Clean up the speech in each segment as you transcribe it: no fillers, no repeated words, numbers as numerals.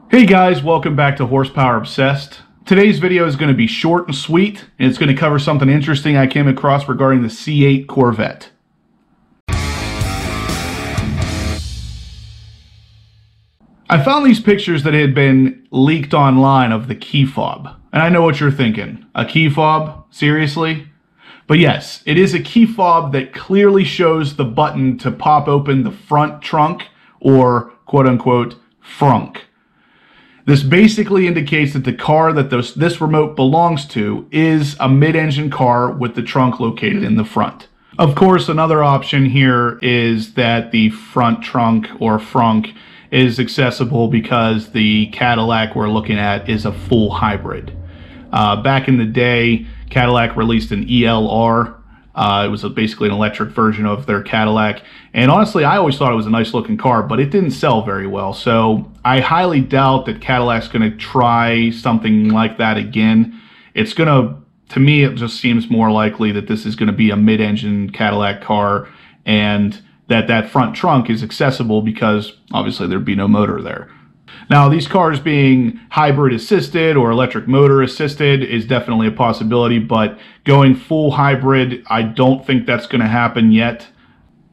Hey guys, welcome back to Horsepower Obsessed. Today's video is going to be short and sweet, and it's going to cover something interesting I came across regarding the C8 Corvette. I found these pictures that had been leaked online of the key fob. And I know what you're thinking. A key fob? Seriously? But yes, it is a key fob that clearly shows the button to pop open the front trunk, or quote-unquote frunk. This basically indicates that the car that this remote belongs to is a mid-engine car with the trunk located in the front. Of course, another option here is that the front trunk or frunk is accessible because the Cadillac we're looking at is a full hybrid. Back in the day, Cadillac released an ELR. It was basically an electric version of their Cadillac. And honestly, I always thought it was a nice looking car, but it didn't sell very well. So I highly doubt that Cadillac's going to try something like that again. It's going to me, it just seems more likely that this is going to be a mid-engine Cadillac car and that front trunk is accessible because obviously there'd be no motor there. Now, these cars being hybrid assisted or electric motor assisted is definitely a possibility, but going full hybrid, I don't think that's going to happen yet,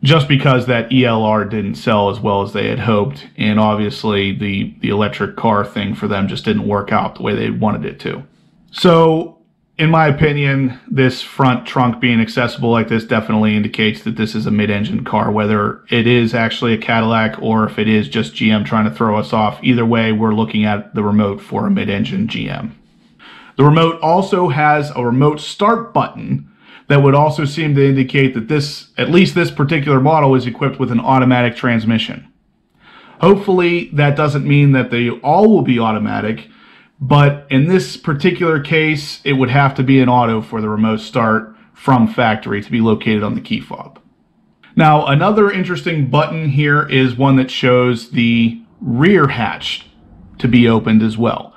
just because that ELR didn't sell as well as they had hoped, and obviously the electric car thing for them just didn't work out the way they wanted it to. So, in my opinion, this front trunk being accessible like this definitely indicates that this is a mid-engine car, whether it is actually a Cadillac or if it is just GM trying to throw us off. Either way, we're looking at the remote for a mid-engine GM. The remote also has a remote start button that would also seem to indicate that at least this particular model is equipped with an automatic transmission. Hopefully, that doesn't mean that they all will be automatic, but in this particular case, it would have to be an auto for the remote start from factory to be located on the key fob. Now, another interesting button here is one that shows the rear hatch to be opened as well.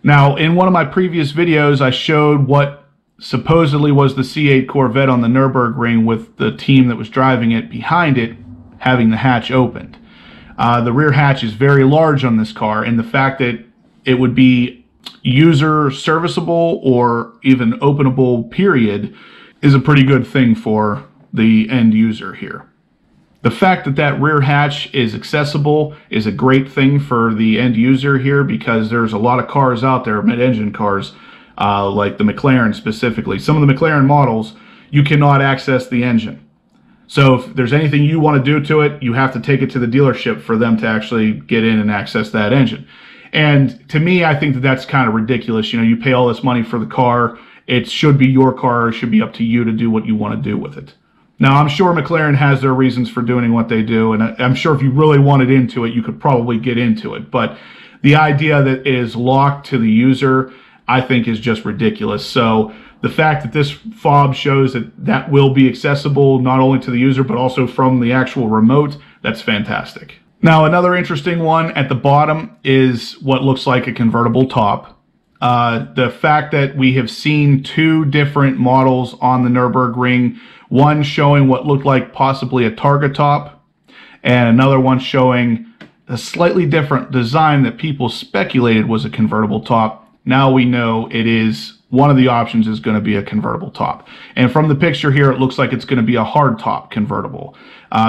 Now, in one of my previous videos, I showed what supposedly was the C8 Corvette on the Nürburgring with the team that was driving it behind it having the hatch opened. The rear hatch is very large on this car, and the fact that it would be user serviceable or even openable period is a pretty good thing for the end user here. The fact that that rear hatch is accessible is a great thing for the end user here, because there's a lot of cars out there, mid-engine cars, like the McLaren specifically. Some of the McLaren models, you cannot access the engine. So if there's anything you want to do to it, you have to take it to the dealership for them to actually get in and access that engine. And to me, I think that that's kind of ridiculous. You know, you pay all this money for the car. It should be your car. It should be up to you to do what you want to do with it. Now, I'm sure McLaren has their reasons for doing what they do, and I'm sure if you really wanted into it, you could probably get into it. But the idea that it is locked to the user, I think, is just ridiculous. So the fact that this fob shows that will be accessible not only to the user, but also from the actual remote, that's fantastic. Now, another interesting one at the bottom is what looks like a convertible top. The fact that we have seen two different models on the Nürburgring, one showing what looked like possibly a Targa top, and another one showing a slightly different design that people speculated was a convertible top. Now we know it is, one of the options is going to be a convertible top. And from the picture here, it looks like it's going to be a hard top convertible.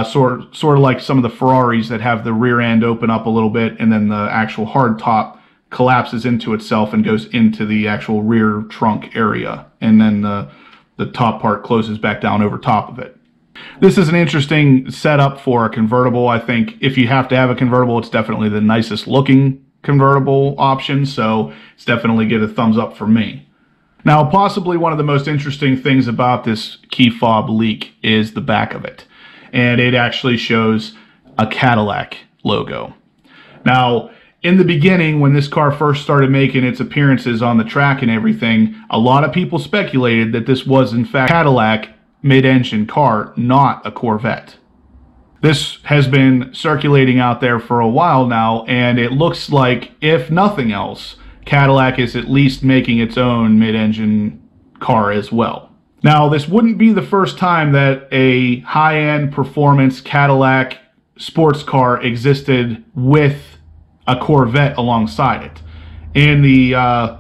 Sort of like some of the Ferraris that have the rear end open up a little bit, and then the actual hard top collapses into itself and goes into the actual rear trunk area. And then the top part closes back down over top of it. This is an interesting setup for a convertible. I think if you have to have a convertible, it's definitely the nicest looking convertible option. So it's definitely get a thumbs up for me. Now, possibly one of the most interesting things about this key fob leak is the back of it. And it actually shows a Cadillac logo. Now, in the beginning, when this car first started making its appearances on the track and everything, a lot of people speculated that this was in fact a Cadillac mid-engine car, not a Corvette. This has been circulating out there for a while now, and it looks like, if nothing else, Cadillac is at least making its own mid-engine car as well. Now, this wouldn't be the first time that a high-end performance Cadillac sports car existed with a Corvette alongside it. In the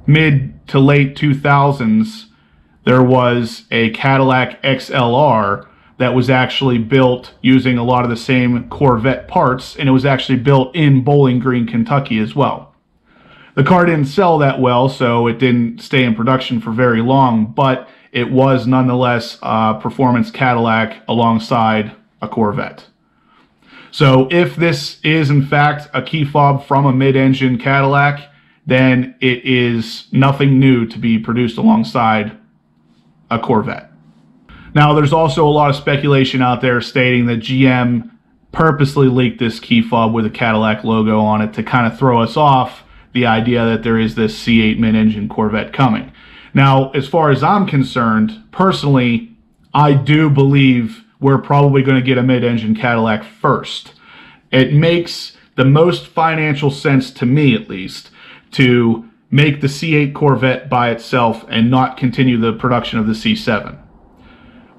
mid to late 2000s, there was a Cadillac XLR that was actually built using a lot of the same Corvette parts, and it was actually built in Bowling Green, Kentucky as well. The car didn't sell that well, so it didn't stay in production for very long, but it was nonetheless a performance Cadillac alongside a Corvette. So if this is in fact a key fob from a mid-engine Cadillac, then it is nothing new to be produced alongside a Corvette. Now, there's also a lot of speculation out there stating that GM purposely leaked this key fob with a Cadillac logo on it to kind of throw us off the idea that there is this C8 mid-engine Corvette coming. Now, as far as I'm concerned, personally, I do believe we're probably going to get a mid-engine Cadillac first. It makes the most financial sense to me, at least, to make the C8 Corvette by itself and not continue the production of the C7.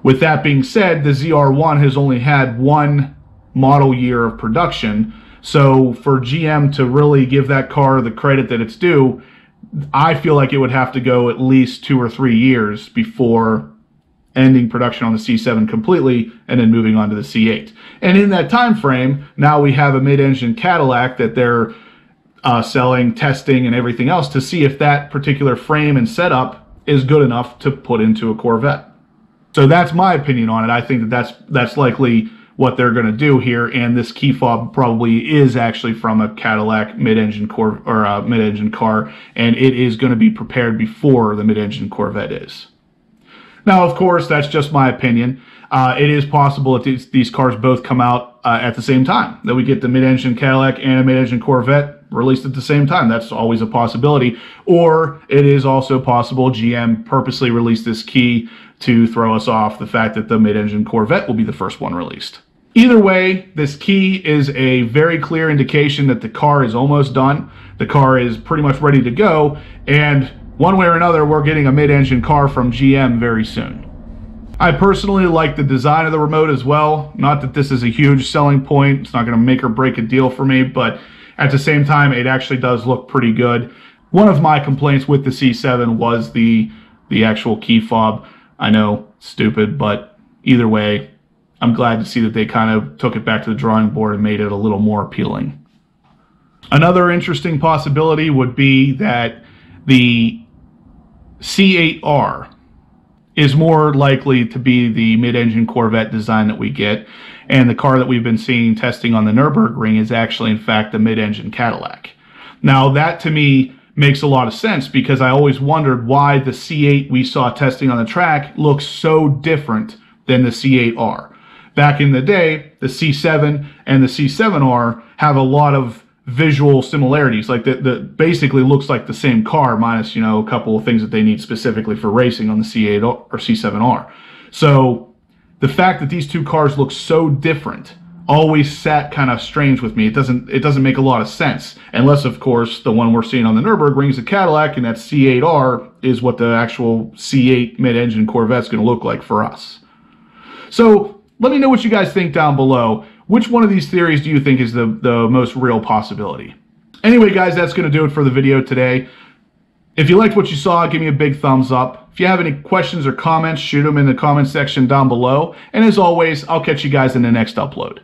With that being said, the ZR1 has only had one model year of production, so for GM to really give that car the credit that it's due, I feel like it would have to go at least 2 or 3 years before ending production on the C7 completely and then moving on to the C8. And in that time frame, now we have a mid-engine Cadillac that they're selling, testing, and everything else to see if that particular frame and setup is good enough to put into a Corvette. So that's my opinion on it. I think that that's likely what they're going to do here, and this key fob probably is actually from a Cadillac mid-engine mid-engine car, and it is going to be prepared before the mid-engine Corvette is. Now, of course, that's just my opinion. It is possible that these cars both come out at the same time, that we get the mid-engine Cadillac and a mid-engine Corvette released at the same time. That's always a possibility. Or it is also possible GM purposely released this key to throw us off the fact that the mid-engine Corvette will be the first one released. Either way, this key is a very clear indication that the car is almost done. The car is pretty much ready to go, and one way or another, we're getting a mid-engine car from GM very soon. I personally like the design of the remote as well. Not that this is a huge selling point. It's not going to make or break a deal for me, but at the same time, it actually does look pretty good. One of my complaints with the C7 was the actual key fob. I know, stupid, but either way, I'm glad to see that they kind of took it back to the drawing board and made it a little more appealing. Another interesting possibility would be that the C8R is more likely to be the mid-engine Corvette design that we get, and the car that we've been seeing testing on the Nürburgring is actually, in fact, the mid-engine Cadillac. Now, that to me makes a lot of sense, because I always wondered why the C8 we saw testing on the track looks so different than the C8R. Back in the day, the C7 and the C7R have a lot of visual similarities. Like the basically looks like the same car, minus, you know, a couple of things that they need specifically for racing on the C8 or C7R. So the fact that these two cars look so different always sat kind of strange with me. It doesn't make a lot of sense, unless of course the one we're seeing on the Nürburgring is a Cadillac, and that C8R is what the actual C8 mid-engine Corvette's going to look like for us. So let me know what you guys think down below. Which one of these theories do you think is the most real possibility? Anyway, guys, that's going to do it for the video today. If you liked what you saw, give me a big thumbs up. If you have any questions or comments, shoot them in the comment section down below. And as always, I'll catch you guys in the next upload.